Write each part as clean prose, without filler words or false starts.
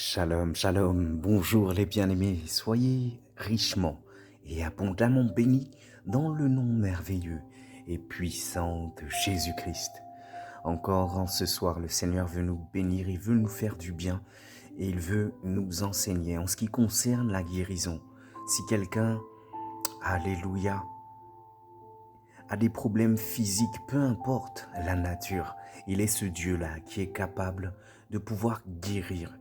Shalom, shalom, bonjour les bien-aimés, soyez richement et abondamment bénis dans le nom merveilleux et puissant de Jésus-Christ. Encore en ce soir, le Seigneur veut nous bénir, il veut nous faire du bien et il veut nous enseigner en ce qui concerne la guérison. Si quelqu'un, alléluia, a des problèmes physiques, peu importe la nature, il est ce Dieu-là qui est capable de pouvoir guérir.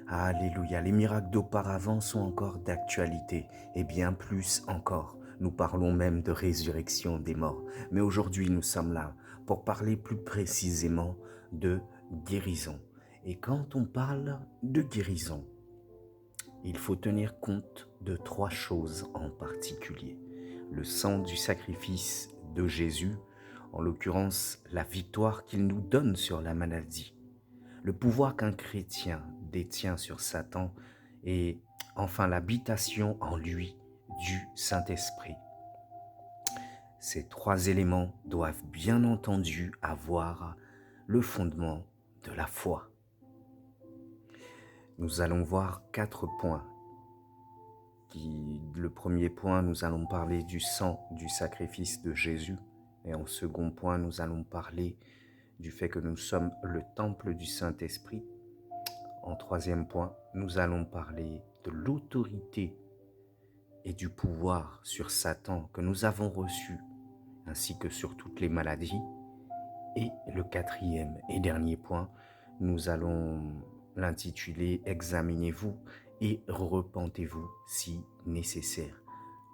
Alléluia, les miracles d'auparavant sont encore d'actualité et bien plus encore. Nous parlons même de résurrection des morts. Mais aujourd'hui, nous sommes là pour parler plus précisément de guérison. Et quand on parle de guérison, il faut tenir compte de trois choses en particulier. Le sang du sacrifice de Jésus, en l'occurrence la victoire qu'il nous donne sur la maladie, le pouvoir qu'un chrétien détient sur Satan et enfin l'habitation en lui du Saint-Esprit. Ces trois éléments doivent bien entendu avoir le fondement de la foi. Nous allons voir 4 points. Le premier point, nous allons parler du sang du sacrifice de Jésus. Et en second point, nous allons parler du fait que nous sommes le temple du Saint-Esprit. En troisième point, nous allons parler de l'autorité et du pouvoir sur Satan que nous avons reçu, ainsi que sur toutes les maladies. Et le quatrième et dernier point, nous allons l'intituler « Examinez-vous et repentez-vous si nécessaire ».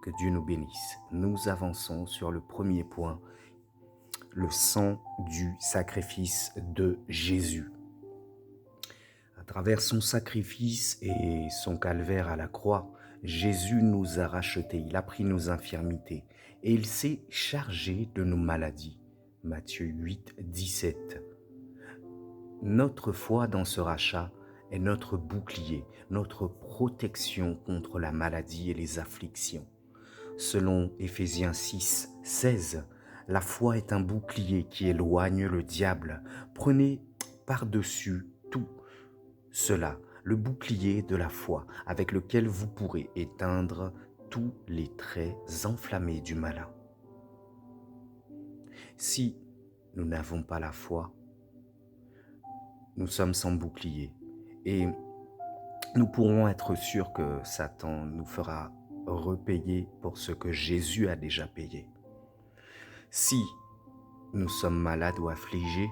Que Dieu nous bénisse. Nous avançons sur le premier point, le sang du sacrifice de Jésus. À travers son sacrifice et son calvaire à la croix, Jésus nous a rachetés, il a pris nos infirmités et il s'est chargé de nos maladies. Matthieu 8, 17. Notre foi dans ce rachat est notre bouclier, notre protection contre la maladie et les afflictions. Selon Éphésiens 6, 16, la foi est un bouclier qui éloigne le diable. Prenez par-dessus tout cela, le bouclier de la foi avec lequel vous pourrez éteindre tous les traits enflammés du malin. Si nous n'avons pas la foi, nous sommes sans bouclier et nous pourrons être sûrs que Satan nous fera repayer pour ce que Jésus a déjà payé. Si nous sommes malades ou affligés,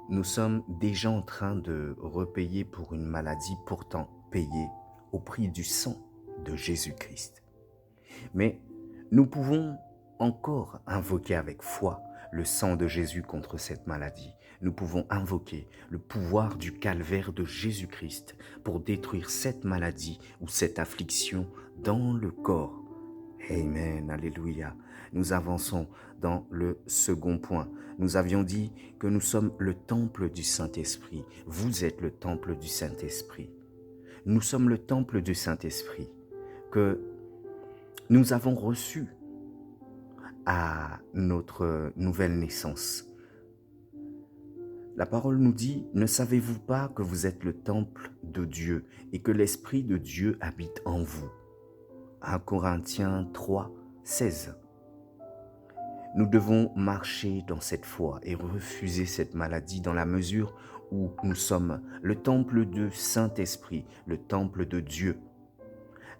nous sommes déjà en train de repayer pour une maladie pourtant payée au prix du sang de Jésus-Christ. Mais nous pouvons encore invoquer avec foi le sang de Jésus contre cette maladie. Nous pouvons invoquer le pouvoir du calvaire de Jésus-Christ pour détruire cette maladie ou cette affliction dans le corps. Amen, alléluia. Nous avançons dans le second point. Nous avions dit que nous sommes le temple du Saint-Esprit. Vous êtes le temple du Saint-Esprit. Nous sommes le temple du Saint-Esprit que nous avons reçu à notre nouvelle naissance. La parole nous dit, ne savez-vous pas que vous êtes le temple de Dieu et que l'Esprit de Dieu habite en vous? 1 Corinthiens 3, 16. Nous devons marcher dans cette foi et refuser cette maladie dans la mesure où nous sommes le temple du Saint-Esprit, le temple de Dieu.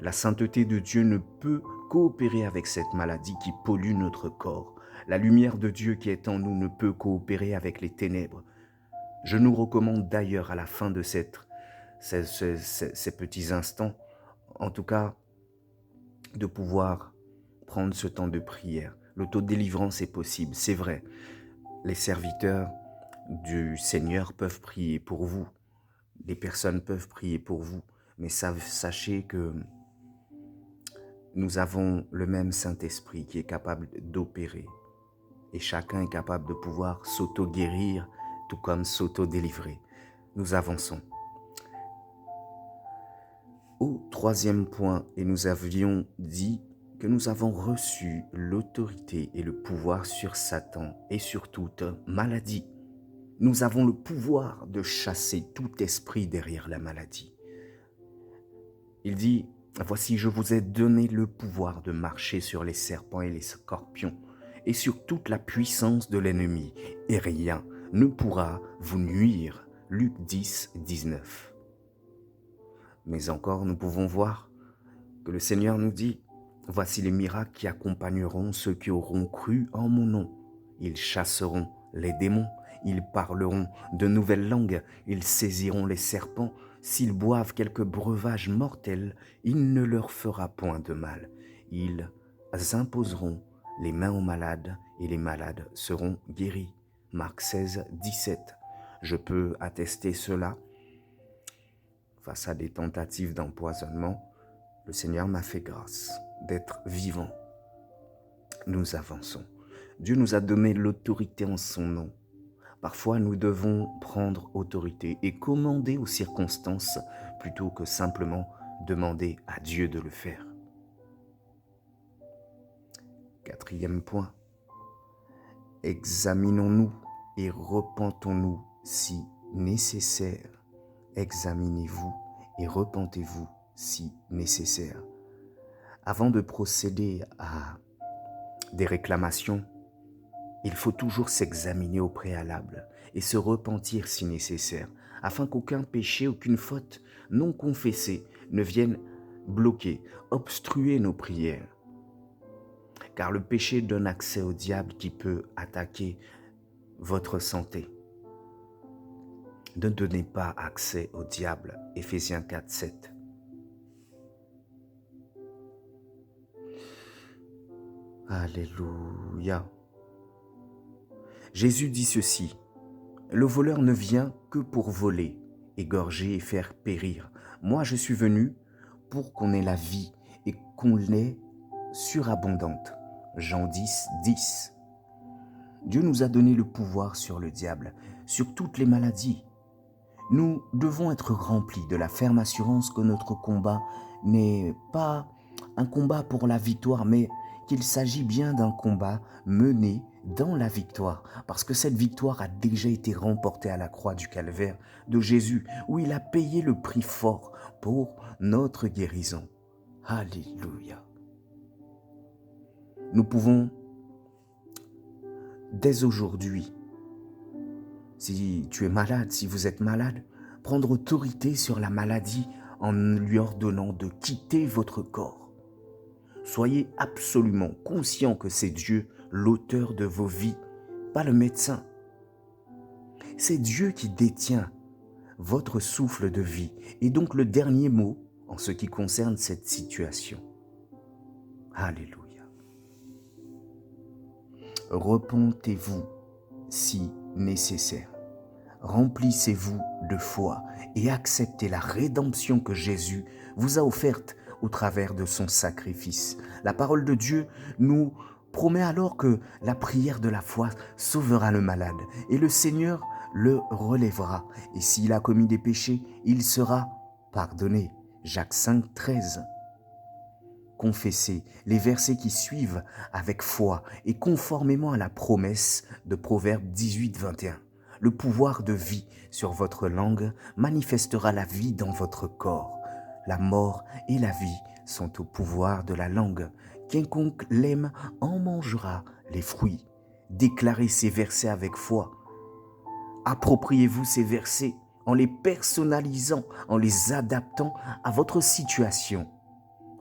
La sainteté de Dieu ne peut coopérer avec cette maladie qui pollue notre corps. La lumière de Dieu qui est en nous ne peut coopérer avec les ténèbres. Je nous recommande d'ailleurs à la fin de ces petits instants, en tout cas, de pouvoir prendre ce temps de prière. L'autodélivrance est possible, c'est vrai. Les serviteurs du Seigneur peuvent prier pour vous. Les personnes peuvent prier pour vous. Mais sachez que nous avons le même Saint-Esprit qui est capable d'opérer. Et chacun est capable de pouvoir s'auto-guérir, tout comme s'auto-délivrer. Nous avançons. Au troisième point, et nous avions dit que nous avons reçu l'autorité et le pouvoir sur Satan et sur toute maladie. Nous avons le pouvoir de chasser tout esprit derrière la maladie. Il dit, voici, je vous ai donné le pouvoir de marcher sur les serpents et les scorpions et sur toute la puissance de l'ennemi, et rien ne pourra vous nuire. Luc 10, 19. Mais encore, nous pouvons voir que le Seigneur nous dit, voici les miracles qui accompagneront ceux qui auront cru en mon nom. Ils chasseront les démons, ils parleront de nouvelles langues, ils saisiront les serpents. S'ils boivent quelque breuvage mortel, il ne leur fera point de mal. Ils imposeront les mains aux malades et les malades seront guéris. Marc 16, 17. Je peux attester cela. Face à des tentatives d'empoisonnement, le Seigneur m'a fait grâce d'être vivant. Nous avançons. Dieu nous a donné l'autorité en son nom. Parfois, nous devons prendre autorité et commander aux circonstances plutôt que simplement demander à Dieu de le faire. Quatrième point, examinons-nous et repentons-nous si nécessaire. Examinez-vous et repentez-vous si nécessaire. Avant de procéder à des réclamations, il faut toujours s'examiner au préalable et se repentir si nécessaire, afin qu'aucun péché, aucune faute non confessée ne vienne bloquer, obstruer nos prières. Car le péché donne accès au diable qui peut attaquer votre santé. Ne donnez pas accès au diable. Éphésiens 4, 7. Alléluia. Jésus dit ceci, « Le voleur ne vient que pour voler, égorger et faire périr. Moi, je suis venu pour qu'on ait la vie et qu'on l'ait surabondante. » Jean 10, 10. Dieu nous a donné le pouvoir sur le diable, sur toutes les maladies. Nous devons être remplis de la ferme assurance que notre combat n'est pas un combat pour la victoire, mais qu'il s'agit bien d'un combat mené dans la victoire, parce que cette victoire a déjà été remportée à la croix du Calvaire de Jésus, où il a payé le prix fort pour notre guérison. Alléluia. Nous pouvons, dès aujourd'hui, si tu es malade, si vous êtes malade, prendre autorité sur la maladie en lui ordonnant de quitter votre corps. Soyez absolument conscient que c'est Dieu l'auteur de vos vies, pas le médecin. C'est Dieu qui détient votre souffle de vie et donc le dernier mot en ce qui concerne cette situation. Alléluia. Repentez-vous si nécessaire. Remplissez-vous de foi et acceptez la rédemption que Jésus vous a offerte au travers de son sacrifice. La parole de Dieu nous promet alors que la prière de la foi sauvera le malade et le Seigneur le relèvera. Et s'il a commis des péchés, il sera pardonné. Jacques 5, 13. Confessez les versets qui suivent avec foi et conformément à la promesse de Proverbe 18, 21. Le pouvoir de vie sur votre langue manifestera la vie dans votre corps. La mort et la vie sont au pouvoir de la langue. Quiconque l'aime en mangera les fruits. Déclarez ces versets avec foi. Appropriez-vous ces versets en les personnalisant, en les adaptant à votre situation.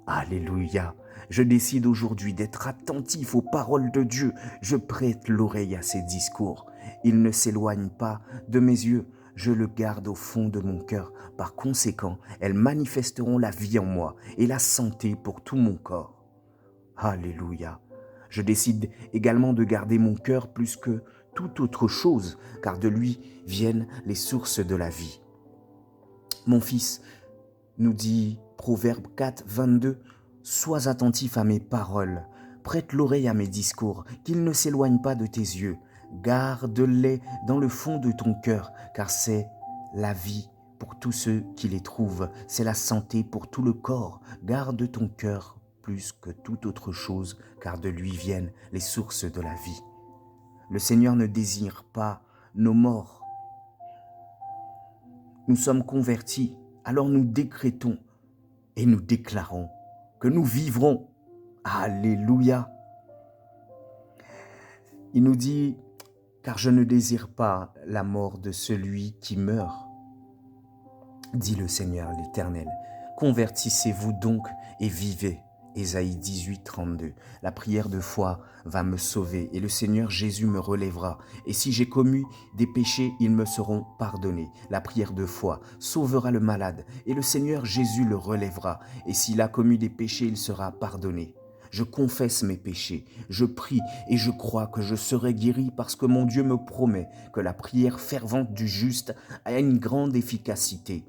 Alléluia. Je décide aujourd'hui d'être attentif aux paroles de Dieu. Je prête l'oreille à ses discours. Il ne s'éloigne pas de mes yeux. Je le garde au fond de mon cœur. Par conséquent, elles manifesteront la vie en moi et la santé pour tout mon corps. Alléluia. Je décide également de garder mon cœur plus que toute autre chose, car de lui viennent les sources de la vie. Mon fils, nous dit Proverbe 4, 22, « Sois attentif à mes paroles, prête l'oreille à mes discours, qu'ils ne s'éloignent pas de tes yeux. Garde-les dans le fond de ton cœur, car c'est la vie pour tous ceux qui les trouvent, c'est la santé pour tout le corps. Garde ton cœur plus que toute autre chose, car de lui viennent les sources de la vie. » Le Seigneur ne désire pas nos morts, nous sommes convertis, alors nous décrétons et nous déclarons que nous vivrons. Alléluia. Il nous dit, car je ne désire pas la mort de celui qui meurt, dit le Seigneur l'Éternel. Convertissez-vous donc et vivez. Ésaïe 18, 32. La prière de foi va me sauver et le Seigneur Jésus me relèvera. Et si j'ai commis des péchés, ils me seront pardonnés. La prière de foi sauvera le malade et le Seigneur Jésus le relèvera. Et s'il a commis des péchés, il sera pardonné. Je confesse mes péchés, je prie et je crois que je serai guéri parce que mon Dieu me promet que la prière fervente du juste a une grande efficacité.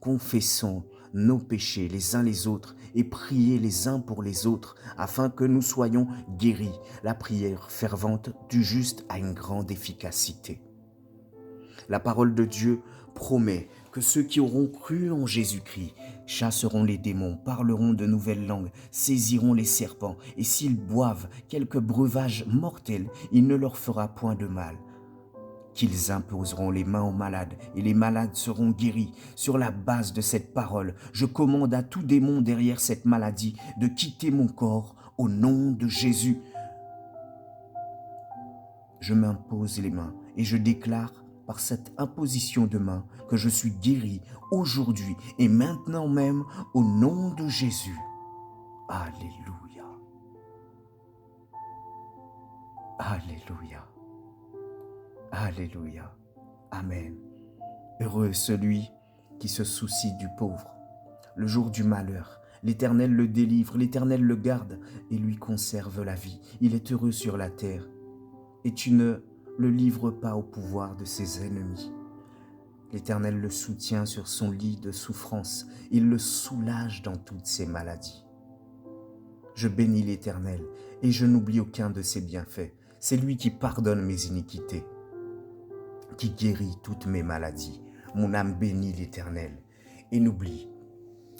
Confessons nos péchés les uns les autres et priez les uns pour les autres afin que nous soyons guéris. La prière fervente du juste a une grande efficacité. La parole de Dieu promet que ceux qui auront cru en Jésus-Christ chasseront les démons, parleront de nouvelles langues, saisiront les serpents, et s'ils boivent quelque breuvage mortel, il ne leur fera point de mal. Qu'ils imposeront les mains aux malades, et les malades seront guéris. Sur la base de cette parole, je commande à tout démon derrière cette maladie de quitter mon corps au nom de Jésus. Je m'impose les mains et je déclare par cette imposition de main que je suis guéri aujourd'hui et maintenant même au nom de Jésus. Alléluia. Alléluia. Alléluia. Amen. Heureux celui qui se soucie du pauvre. Le jour du malheur, l'Éternel le délivre, l'Éternel le garde et lui conserve la vie. Il est heureux sur la terre et tu ne le livres pas au pouvoir de ses ennemis. L'Éternel le soutient sur son lit de souffrance. Il le soulage dans toutes ses maladies. Je bénis l'Éternel et je n'oublie aucun de ses bienfaits. C'est lui qui pardonne mes iniquités, qui guérit toutes mes maladies. Mon âme bénit l'Éternel et n'oublie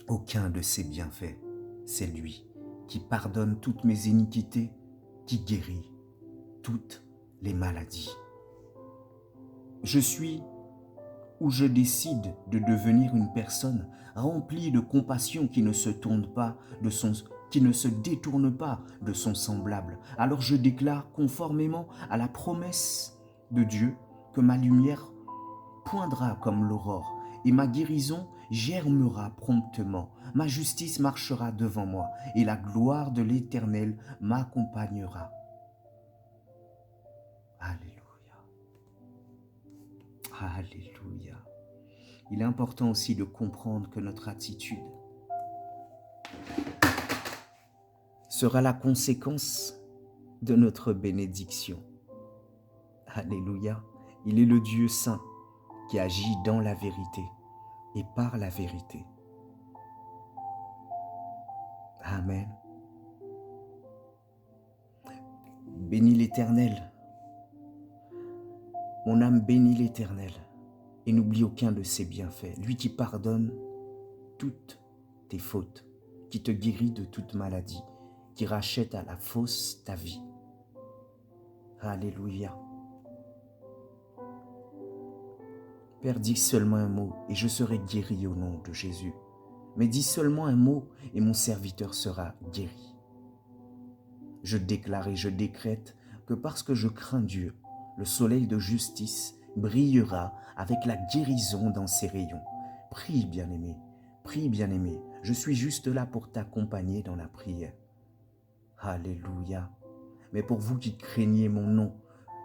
aucun de ses bienfaits. C'est lui qui pardonne toutes mes iniquités, qui guérit toutes les maladies. Je suis où je décide de devenir une personne remplie de compassion qui ne se détourne pas de son semblable. Alors je déclare conformément à la promesse de Dieu que ma lumière poindra comme l'aurore et ma guérison germera promptement. Ma justice marchera devant moi et la gloire de l'Éternel m'accompagnera. Alléluia. Alléluia. Il est important aussi de comprendre que notre attitude sera la conséquence de notre bénédiction. Alléluia. Il est le Dieu saint qui agit dans la vérité et par la vérité. Amen. Bénis l'Éternel. Mon âme bénit l'Éternel et n'oublie aucun de ses bienfaits. Lui qui pardonne toutes tes fautes, qui te guérit de toute maladie, qui rachète à la fausse ta vie. Alléluia. Père, dis seulement un mot et je serai guéri au nom de Jésus. Mais dis seulement un mot et mon serviteur sera guéri. Je déclare et je décrète que parce que je crains Dieu, le soleil de justice brillera avec la guérison dans ses rayons. Prie, bien-aimé, prie, bien-aimé. Je suis juste là pour t'accompagner dans la prière. Alléluia. Mais pour vous qui craignez mon nom,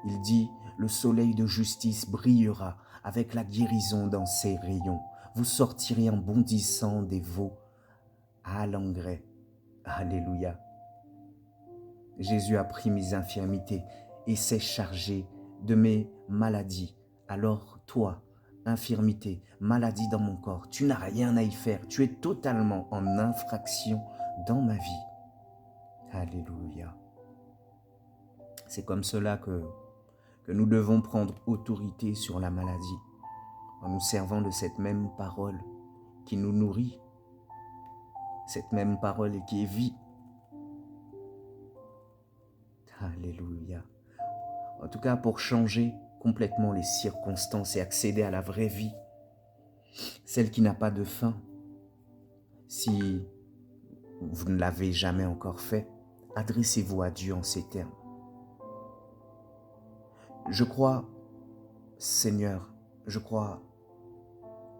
il dit, le soleil de justice brillera avec la guérison dans ses rayons. Vous sortirez en bondissant des veaux à l'engrais. Alléluia. Jésus a pris mes infirmités et s'est chargé de mes maladies. Alors toi, infirmité, maladie dans mon corps, tu n'as rien à y faire. Tu es totalement en infraction dans ma vie. Alléluia. C'est comme cela que nous devons prendre autorité sur la maladie, en nous servant de cette même parole qui nous nourrit, cette même parole qui est vie. Alléluia. En tout cas, pour changer complètement les circonstances et accéder à la vraie vie, celle qui n'a pas de fin. Si vous ne l'avez jamais encore fait, adressez-vous à Dieu en ces termes. Je crois, Seigneur, je crois,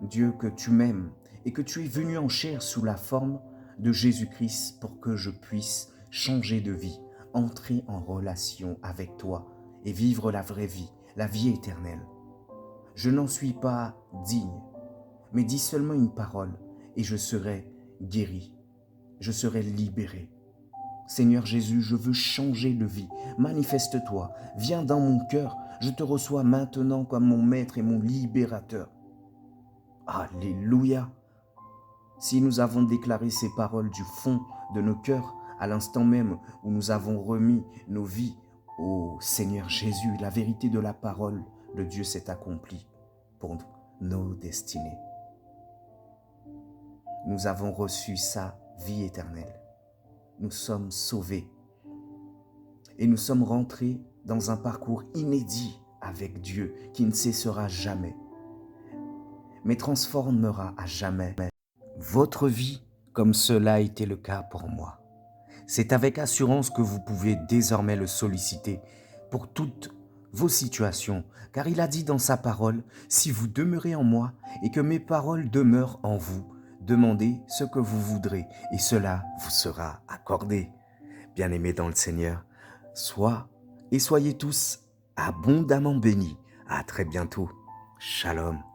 Dieu, que tu m'aimes et que tu es venu en chair sous la forme de Jésus-Christ pour que je puisse changer de vie, entrer en relation avec toi et vivre la vraie vie, la vie éternelle. Je n'en suis pas digne, mais dis seulement une parole et je serai guéri, je serai libéré. Seigneur Jésus, je veux changer de vie. Manifeste-toi, viens dans mon cœur. Je te reçois maintenant comme mon maître et mon libérateur. Alléluia. Si nous avons déclaré ces paroles du fond de nos cœurs, à l'instant même où nous avons remis nos vies au Seigneur Jésus, la vérité de la parole de Dieu s'est accomplie pour nos destinées. Nous avons reçu sa vie éternelle. Nous sommes sauvés et nous sommes rentrés dans un parcours inédit avec Dieu qui ne cessera jamais, mais transformera à jamais votre vie comme cela a été le cas pour moi. C'est avec assurance que vous pouvez désormais le solliciter pour toutes vos situations, car il a dit dans sa parole, « Si vous demeurez en moi et que mes paroles demeurent en vous, demandez ce que vous voudrez et cela vous sera accordé. » Bien-aimés dans le Seigneur, soyez tous abondamment bénis. À très bientôt. Shalom.